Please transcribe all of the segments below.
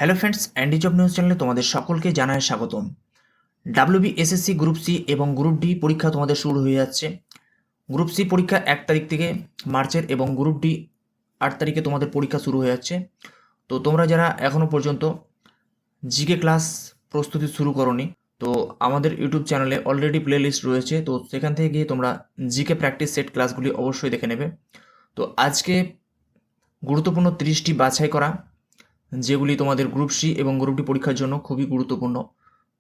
Hello friends, Andy job news চ্যানেলে তোমাদের সকলকে জানাই স্বাগতম। ডাব্লিউবিএসএসসি গ্রুপ সি এবং গ্রুপ ডি পরীক্ষা তোমাদের শুরু হয়ে যাচ্ছে। গ্রুপ সি পরীক্ষা 1 তারিখ থেকে মার্চের এবং গ্রুপ ডি 8 তারিখে তোমাদের পরীক্ষা শুরু হয়ে যাচ্ছে। তো তোমরা যারা এখনও পর্যন্ত জিকে ক্লাস প্রস্তুতি শুরু করোনি, তো আমাদের ইউটিউব চ্যানেলে অলরেডি প্লে লিস্ট রয়েছে, তো সেখান থেকে গিয়ে তোমরা জিকে প্র্যাকটিস সেট ক্লাসগুলি অবশ্যই দেখে নেবে। তো আজকে গুরুত্বপূর্ণ 30টি বাছাই করা, যেগুলি তোমাদের গ্রুপ সি এবং গ্রুপ ডি পরীক্ষার জন্য খুবই গুরুত্বপূর্ণ।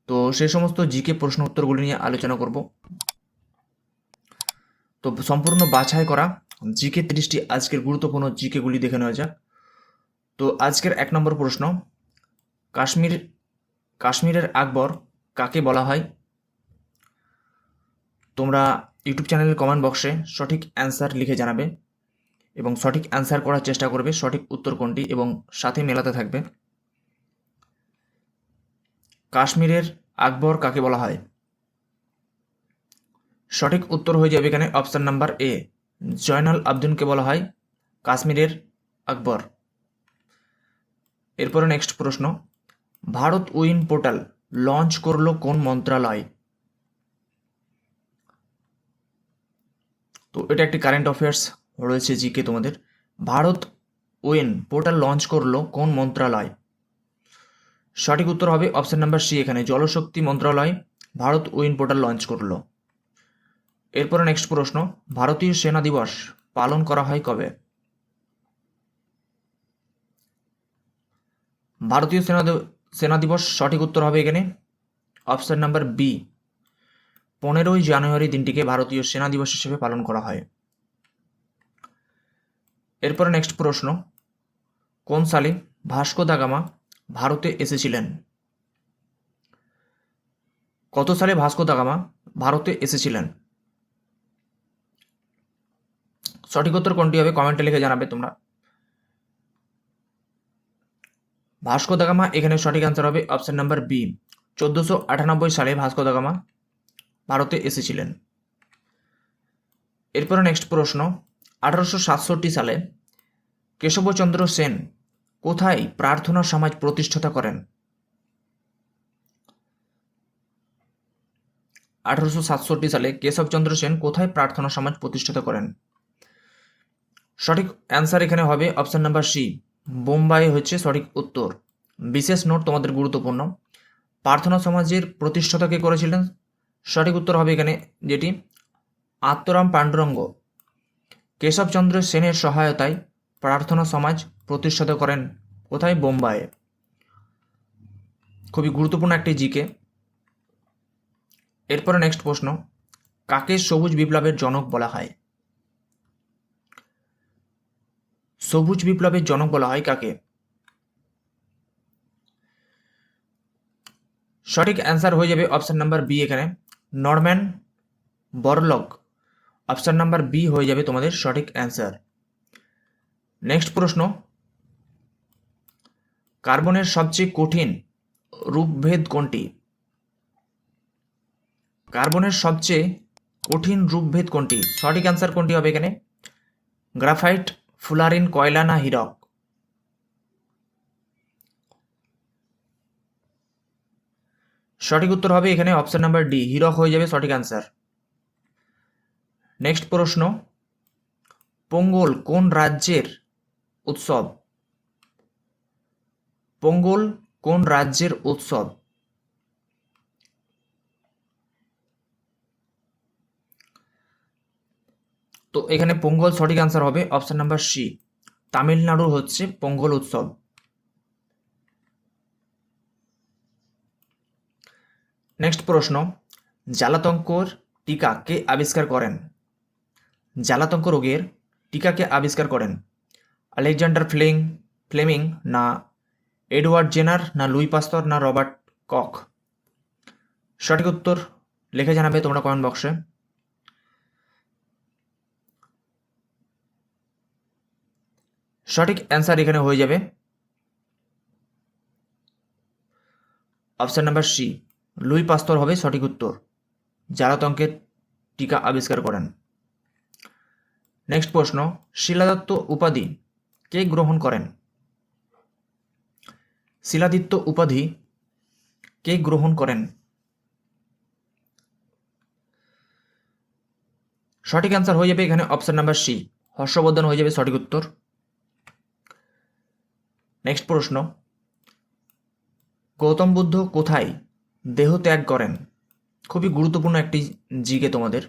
তো সেই সমস্ত জিকে প্রশ্ন উত্তরগুলি নিয়ে আলোচনা করব। তো সম্পূর্ণ বাছাই করা জিকে 30টি আজকের গুরুত্বপূর্ণ জিকেগুলি দেখে নেওয়া যাক। তো আজকের 1 নম্বর প্রশ্ন, কাশ্মীরের আকবর কাকে বলা হয়? তোমরা ইউটিউব চ্যানেলের কমেন্ট বক্সে সঠিক অ্যান্সার লিখে জানাবে এবং সঠিক অ্যান্সার করার চেষ্টা করবে সঠিক উত্তর কোনটি এবং সাথে মেলাতে থাকবে। কাশ্মীরের আকবর কাকে বলা হয়? সঠিক উত্তর হয়ে যাবে এখানে অপশন নাম্বার এ, জয়নাল আবদিনকে বলা হয় কাশ্মীরের আকবর। এরপরে নেক্সট প্রশ্ন, ভারত উইন পোর্টাল লঞ্চ করলো কোন মন্ত্রণালয়? তো এটা একটি কারেন্ট অ্যাফেয়ার্স রয়েছে জিকে তোমাদের। ভারত উইন পোর্টাল লঞ্চ করলো কোন মন্ত্রণালয়? সঠিক উত্তর হবে অপশন নাম্বার সি, এখানে জলশক্তি মন্ত্রণালয় ভারত উইন পোর্টাল লঞ্চ করলো। এরপরে নেক্সট প্রশ্ন, ভারতীয় সেনা দিবস পালন করা হয় কবে? ভারতীয় সেনা দিবস সঠিক উত্তর হবে এখানে অপশন নাম্বার বি, 15ই জানুয়ারি দিনটিকে ভারতীয় সেনা দিবস হিসেবে পালন করা হয়। এরপরে নেক্সট প্রশ্ন, কোন সালে ভাস্কো দা গামা ভারতে এসেছিলেন? কত সালে ভাস্কো দা গামা ভারতে এসেছিলেন? সঠিক উত্তর কোনটি হবে কমেন্টে লিখে জানাবে তোমরা। ভাস্কো দা গামা এখানে সঠিক অ্যান্সার হবে অপশন নাম্বার বি, 1498 সালে ভাস্কো দা গামা ভারতে এসেছিলেন। এরপরে নেক্সট প্রশ্ন, 1867 সালে কেশবচন্দ্র সেন কোথায় প্রার্থনা সমাজ প্রতিষ্ঠাতা করেন? 1867 সালে কেশবচন্দ্র সেন কোথায় প্রার্থনা সমাজ প্রতিষ্ঠাতা করেন? সঠিক অ্যান্সার এখানে হবে অপশন নাম্বার সি, বোম্বাই হচ্ছে সঠিক উত্তর। বিশেষ নোট তোমাদের গুরুত্বপূর্ণ, প্রার্থনা সমাজের প্রতিষ্ঠাতা কে করেছিলেন? সঠিক উত্তর হবে এখানে যেটি আত্মরাম পাণ্ডুরঙ্গ কেশবচন্দ্র সেনের সহায়তায় প্রার্থনা সমাজ প্রতিষ্ঠাতা করেন কোথায়? বোম্বাইয়ে। খুবই গুরুত্বপূর্ণ একটি জিকে। এরপরে নেক্সট প্রশ্ন, কাকে সবুজ বিপ্লবের জনক বলা হয়? সবুজ বিপ্লবের জনক বলা হয় কাকে? সঠিক অ্যান্সার হয়ে যাবে অপশন নাম্বার বি, এখানে নরম্যান বরলগ। অপশন নাম্বার বি হয়ে যাবে তোমাদের সঠিক অ্যান্সার। নেক্সট প্রশ্ন, কার্বনের সবচেয়ে কঠিন রূপভেদ কোনটি? কার্বনের সবচেয়ে কঠিন রূপভেদ কোনটি? সঠিক অ্যান্সার কোনটি হবে এখানে? গ্রাফাইট, ফুলারিন, কয়লা না হীরক? সঠিক উত্তর হবে এখানে অপশন নাম্বার ডি, হীরক হয়ে যাবে সঠিক অ্যান্সার। নেক্সট প্রশ্ন, পোঙ্গল কোন রাজ্যের উৎসব? পোঙ্গল কোন রাজ্যের উৎসব? তো এখানে পোঙ্গল সঠিক অ্যান্সার হবে অপশন নাম্বার সি, তামিলনাড়ুর হচ্ছে পোঙ্গল উৎসব। নেক্সট প্রশ্ন, জ্বালাতঙ্কর টিকা কে আবিষ্কার করেন? জ্বালাতঙ্ক রোগের টিকা কে আবিষ্কার করেন? আলেকজান্ডার ফ্লেমিং না এডওয়ার্ড জেনার না লুই পাস্তর না রবার্ট কখ? সঠিক উত্তর লিখে জানাবে তোমরা কমেন্ট বক্সে। সঠিক অ্যান্সার এখানে হয়ে যাবে অপশন নাম্বার সি, লুই পাস্তর হবে সঠিক উত্তর, জ্বালাতঙ্কের টিকা আবিষ্কার করেন। নেক্সট প্রশ্ন, শিলাদত্ত উপাধি কে গ্রহণ করেন? শিলাদিত্য উপাধি কে গ্রহণ করেন? সঠিক অ্যান্সার হয়ে যাবে এখানে অপশন নাম্বার সি, হর্ষবর্ধন হয়ে যাবে সঠিক উত্তর। নেক্সট প্রশ্ন, গৌতম বুদ্ধ কোথায় দেহ ত্যাগ করেন? খুবই গুরুত্বপূর্ণ একটি জিকে তোমাদের,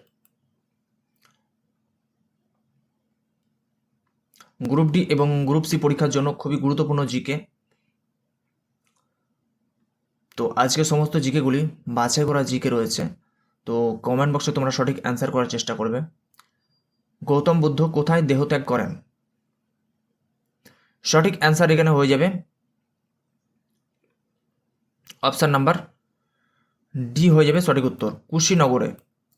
গ্রুপ ডি এবং গ্রুপ সি পরীক্ষার জন্য খুবই গুরুত্বপূর্ণ জিকে। তো আজকে সমস্ত জিকেগুলি বাছাই করা জিকে রয়েছে, তো কমেন্ট বক্সে তোমরা সঠিক অ্যান্সার করার চেষ্টা করবে। গৌতম বুদ্ধ কোথায় দেহত্যাগ করেন? সঠিক অ্যান্সার এখানে হয়ে যাবে অপশান নাম্বার ডি হয়ে যাবে সঠিক উত্তর, কুশীনগরে।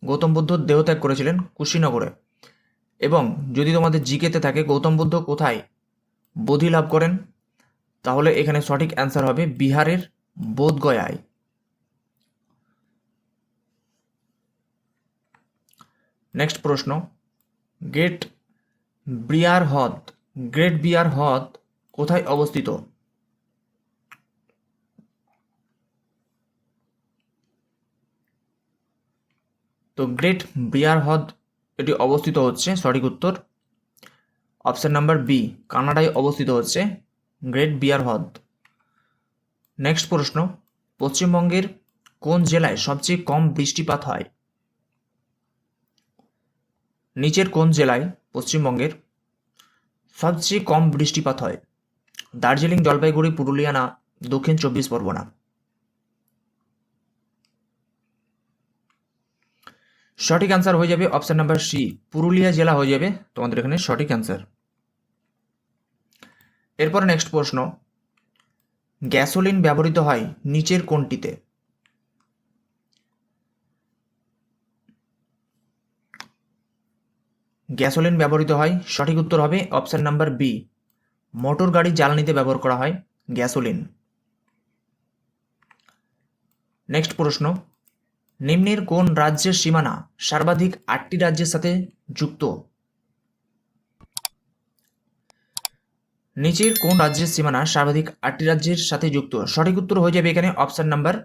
গৌতম বুদ্ধ দেহত্যাগ করেছিলেন কুশীনগরে। এবং যদি তোমাদের জিকেতে থাকে গৌতম বুদ্ধ কোথায় বোধি লাভ করেন, তাহলে এখানে সঠিক অ্যান্সার হবে বিহারের বোধগয়ায়। নেক্সট প্রশ্ন, গ্রেট বিয়ার হ্রদ কোথায় অবস্থিত? তো গ্রেট বিয়ার হ্রদ এটি অবস্থিত হচ্ছে সঠিক উত্তর অপশন নাম্বার বি, কানাডায় অবস্থিত হচ্ছে গ্রেট বিয়ার হ্রদ। নেক্সট প্রশ্ন, পশ্চিমবঙ্গের কোন জেলায় সবচেয়ে কম বৃষ্টিপাত হয়? নিচের কোন জেলায় পশ্চিমবঙ্গের সবচেয়ে কম বৃষ্টিপাত হয়? দার্জিলিং, জলপাইগুড়ি, পুরুলিয়া না দক্ষিণ 24 পরগনা? সঠিক অ্যান্সার হয়ে যাবে অপশন নাম্বার সি, পুরুলিয়া জেলা হয়ে যাবে তোমাদের এখানে সঠিক অ্যান্সার। এরপর নেক্সট প্রশ্ন, গ্যাসোলিন ব্যবহৃত হয় নিচের কোনটিতে? গ্যাসোলিন ব্যবহৃত হয়, সঠিক উত্তর হবে অপশন নাম্বার বি, মোটর গাড়ি জ্বালানিতে ব্যবহার করা হয় গ্যাসোলিন। নেক্সট প্রশ্ন, নিম্নের কোন রাজ্যের সীমানা সর্বাধিক 8টি রাজ্যের সাথে যুক্ত? নিচের কোন রাজ্যের সীমানা সর্বাধিক 8টি রাজ্যের সাথে যুক্ত? সঠিক উত্তর হয়ে যাবে এখানে অপশন নাম্বার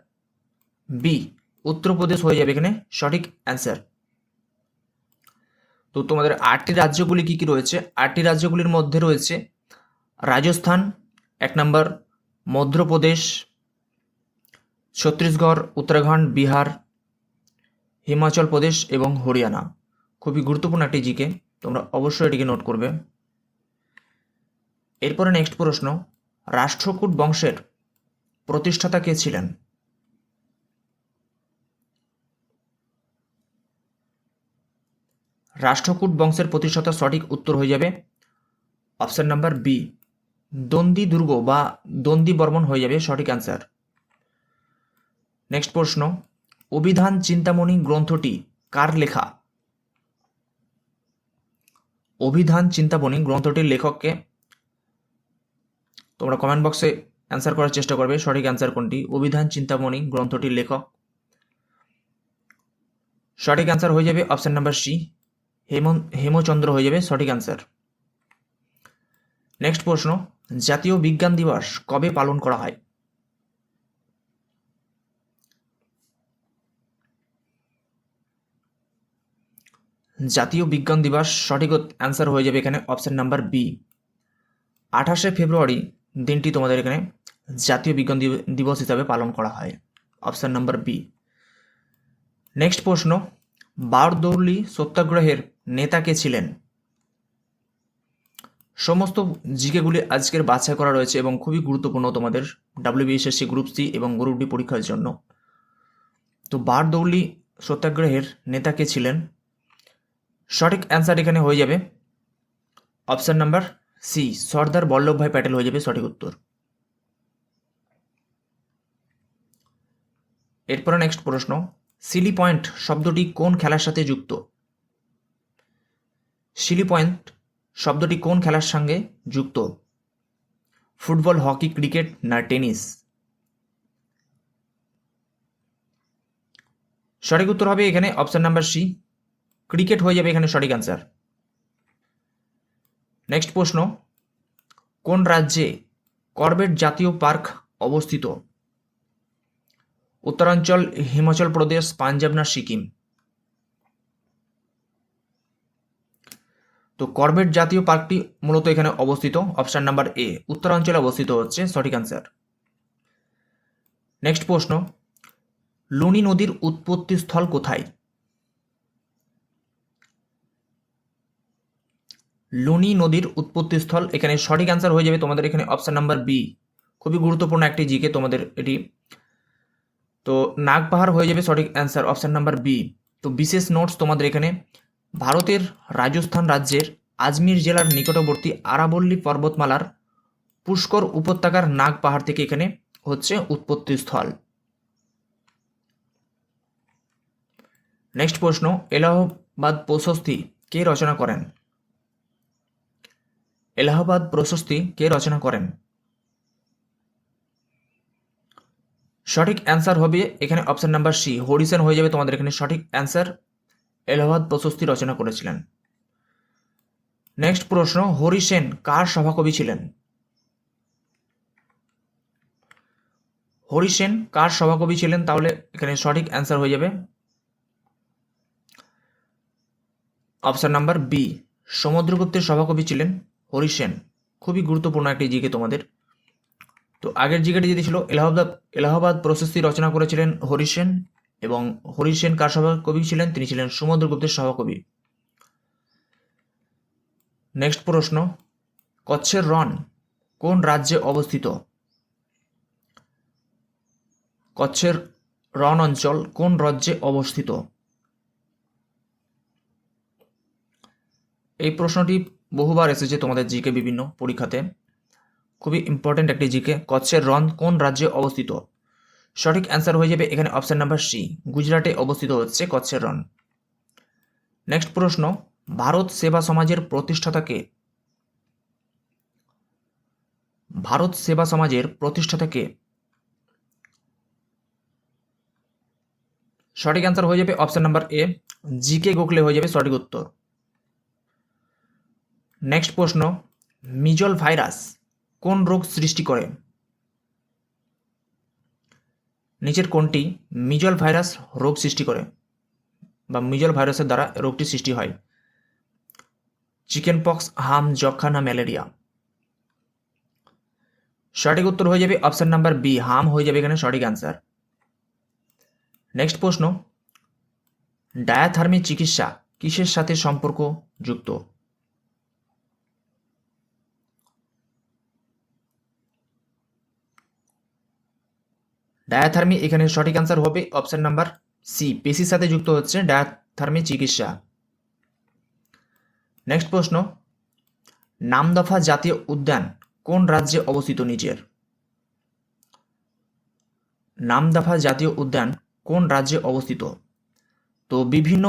বি, উত্তরপ্রদেশ হয়ে যাবে এখানে সঠিক অ্যান্সার। তো তোমাদের 8টি রাজ্যগুলি কি কি রয়েছে? 8টি রাজ্যগুলির মধ্যে রয়েছে রাজস্থান 1 নম্বর, মধ্যপ্রদেশ, ছত্তিশগড়, উত্তরাখণ্ড, বিহার, হিমাচল প্রদেশ এবং হরিয়ানা। খুবই গুরুত্বপূর্ণ একটি জিকে, তোমরা অবশ্যই এটিকে নোট করবে। এরপরে নেক্সট প্রশ্ন, রাষ্ট্রকূট বংশের প্রতিষ্ঠাতা কে ছিলেন? রাষ্ট্রকূট বংশের প্রতিষ্ঠাতা সঠিক উত্তর হয়ে যাবে অপশন নাম্বার বি, দন্দি দুর্গ বা দন্দি বর্মন হয়ে যাবে সঠিক অ্যান্সার। নেক্সট প্রশ্ন, অভিধান চিন্তামণি গ্রন্থটি কার লেখা? অভিধান চিন্তামণি গ্রন্থটির লেখককে? তোমরা কমেন্ট বক্সে অ্যান্সার করার চেষ্টা করবে সঠিক অ্যান্সার কোনটি। অভিধান চিন্তামণি গ্রন্থটির লেখক সঠিক অ্যান্সার হয়ে যাবে অপশন নাম্বার সি, হেমচন্দ্র হয়ে যাবে সঠিক অ্যান্সার। নেক্সট প্রশ্ন, জাতীয় বিজ্ঞান দিবস কবে পালন করা হয়? জাতীয় বিজ্ঞান দিবস সঠিক অ্যান্সার হয়ে যাবে এখানে অপশন নাম্বার বি, 28শে ফেব্রুয়ারি দিনটি তোমাদের এখানে জাতীয় বিজ্ঞান দিবস হিসাবে পালন করা হয়, অপশন নাম্বার বি। নেক্সট প্রশ্ন, বারদৌলি সত্যাগ্রহের নেতা কে ছিলেন? সমস্ত জিকেগুলি আজকের বাছাই করা রয়েছে এবং খুবই গুরুত্বপূর্ণ তোমাদের ডাব্লিউবিএসএসসি গ্রুপ সি এবং গ্রুপ ডি পরীক্ষার জন্য। তো বারদৌলি সত্যাগ্রহের নেতা কে ছিলেন? সঠিক অ্যান্সার এখানে হয়ে যাবে option number C, Sardar Vallabhbhai Patel হয়ে যাবে সঠিক উত্তর। এরপরে নেক্সট প্রশ্ন, সিলি পয়েন্ট শব্দটি কোন খেলার সাথে যুক্ত? সিলি পয়েন্ট শব্দটি কোন খেলার সঙ্গে যুক্ত? ফুটবল, হকি, ক্রিকেট না টেনিস? সঠিক উত্তর হবে এখানে অপশন নাম্বার সি, ক্রিকেট হয়ে যাবে এখানে সঠিক অ্যান্সার। নেক্সট প্রশ্ন, কোন রাজ্যে করবেট জাতীয় পার্ক অবস্থিত? উত্তরাঞ্চল, হিমাচল প্রদেশ, পাঞ্জাব না সিকিম? তো করবেট জাতীয় পার্কটি মূলত এখানে অবস্থিত, অপশন নাম্বার এ, উত্তরাঞ্চলে অবস্থিত হচ্ছে সঠিক অ্যান্সার। নেক্সট প্রশ্ন, লুনি নদীর উৎপত্তি স্থল কোথায়? লুনি নদীর উৎপত্তি স্থল, এখানে সঠিক অ্যান্সার হয়ে যাবে তোমাদের এখানে অপশন নাম্বার বি। খুবই গুরুত্বপূর্ণ একটি জিকে তোমাদের এটি। তো নাগ পাহাড় হয়ে যাবে সঠিক অ্যান্সার, অপশন নাম্বার বি। তো বিশেষ নোটস তোমাদের এখানে, ভারতের রাজস্থান রাজ্যের আজমির জেলার নিকটবর্তী আরাবল্লী পর্বতমালার পুষ্কর উপত্যকার নাগ পাহাড় থেকে এখানে হচ্ছে উৎপত্তি স্থল। নেক্সট প্রশ্ন, এলাহাবাদ প্রশস্তি কে রচনা করেন? এলাহাবাদ প্রশস্তি কে রচনা করেন? সঠিক অ্যান্সার হবে এখানে অপশন নাম্বার সি, হরিসেন হয়ে যাবে তোমাদের এখানে সঠিক অ্যান্সার। এলাহাবাদ প্রশস্তি রচনা করেছিলেন। নেক্সট প্রশ্ন, হরিসেন কার সভাকবি ছিলেন? হরিসেন কার সভাকবি ছিলেন? তাহলে এখানে সঠিক অ্যান্সার হয়ে যাবে অপশন নাম্বার বি, সমুদ্রগুপ্তের সভাকবি ছিলেন হরিসেন। খুবই গুরুত্বপূর্ণ একটি জিকে তোমাদের। তো আগের জিকেটি যেটি ছিল, এলাহাবাদ প্রশস্তি রচনা করেছিলেন হরিসেন, এবং হরিসেন কার সভাকবি ছিলেন? তিনি ছিলেন সমুদ্রগুপ্তের সভাকবি। নেক্সট প্রশ্ন, কচ্ছের রণ কোন রাজ্যে অবস্থিত? কচ্ছের রণ অঞ্চল কোন রাজ্যে অবস্থিত? এই প্রশ্নটি বহুবার এসেছে তোমাদের জিকে বিভিন্ন পরীক্ষাতে, খুবই ইম্পর্টেন্ট একটি জিকে। কচ্ছের রণ কোন রাজ্যে অবস্থিত? সঠিক অ্যান্সার হয়ে যাবে এখানে অপশন নাম্বার সি, গুজরাটে অবস্থিত হচ্ছে কচ্ছের রণ। নেক্সট প্রশ্ন, ভারত সেবা সমাজের প্রতিষ্ঠাতা কে? ভারত সেবা সমাজের প্রতিষ্ঠাতা কে? সঠিক অ্যান্সার হয়ে যাবে option number A, GK Gokhale হয়ে যাবে সঠিক উত্তর। নেক্সট প্রশ্ন, মিজল ভাইরাস কোন রোগ সৃষ্টি করে? নিচের কোনটি মিজল ভাইরাস রোগ সৃষ্টি করে, বা মিজল ভাইরাসের দ্বারা রোগটি সৃষ্টি হয়? চিকেন পক্স, হাম, যক্ষা না ম্যালেরিয়া? সঠিক উত্তর হয়ে যাবে অপশন নাম্বার বি, হাম হয়ে যাবে এখানে সঠিক অ্যান্সার। নেক্সট প্রশ্ন, ডায়াথার্মি চিকিৎসা কিসের সাথে সম্পর্ক যুক্ত? ডায়াথার্মি এখানে সঠিক অ্যান্সার হবে অপশন নাম্বার সি, পেশির সাথে যুক্ত হচ্ছে ডায়াথার্মি চিকিৎসা। নেক্সট প্রশ্ন, নামদফা জাতীয় উদ্যান কোন রাজ্যে অবস্থিত? নিচের নামদফা জাতীয় উদ্যান কোন রাজ্যে অবস্থিত? তো বিভিন্ন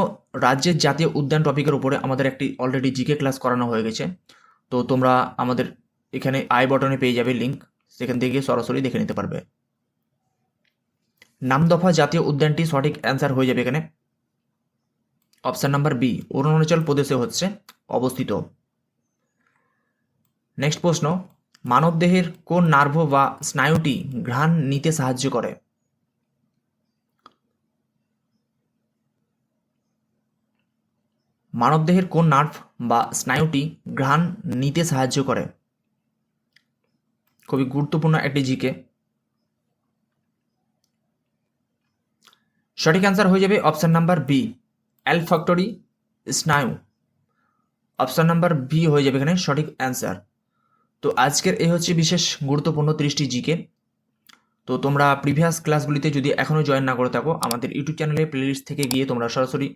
রাজ্যের জাতীয় উদ্যান টপিকের উপরে আমাদের একটি অলরেডি জিকে ক্লাস করানো হয়ে গেছে। তো তোমরা আমাদের এখানে আই বটনে পেয়ে যাবে লিঙ্ক, সেখান থেকে সরাসরি দেখে নিতে পারবে। নামদফা জাতীয় উদ্যানটি সঠিক অ্যান্সার হয়ে যাবে এখানে অপশন নাম্বার বি, অরুণাচল প্রদেশে হচ্ছে অবস্থিত। নেক্সট প্রশ্ন, মানবদেহের কোন নার্ভ বা স্নায়ুটি ঘ্রাণ নিতে সাহায্য করে? মানবদেহের কোন নার্ভ বা স্নায়ুটি ঘ্রাণ নিতে সাহায্য করে? খুবই গুরুত্বপূর্ণ একটি জিকে। সঠিক অ্যান্সার হয়ে যাবে অপশন নাম্বার বি, অ্যালফ্যাক্টরি স্নায়ু। অপশন নাম্বার বি হয়ে যাবে এখানে সঠিক অ্যান্সার। তো আজকের এই হচ্ছে বিশেষ গুরুত্বপূর্ণ 30টি জিকে। তো তোমরা প্রিভিয়াস ক্লাসগুলিতে যদি এখনও জয়েন না করে থাকো, আমাদের ইউটিউব চ্যানেলে প্লেলিস্ট থেকে গিয়ে তোমরা সরাসরি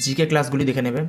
জিকে ক্লাসগুলি দেখে নেবে।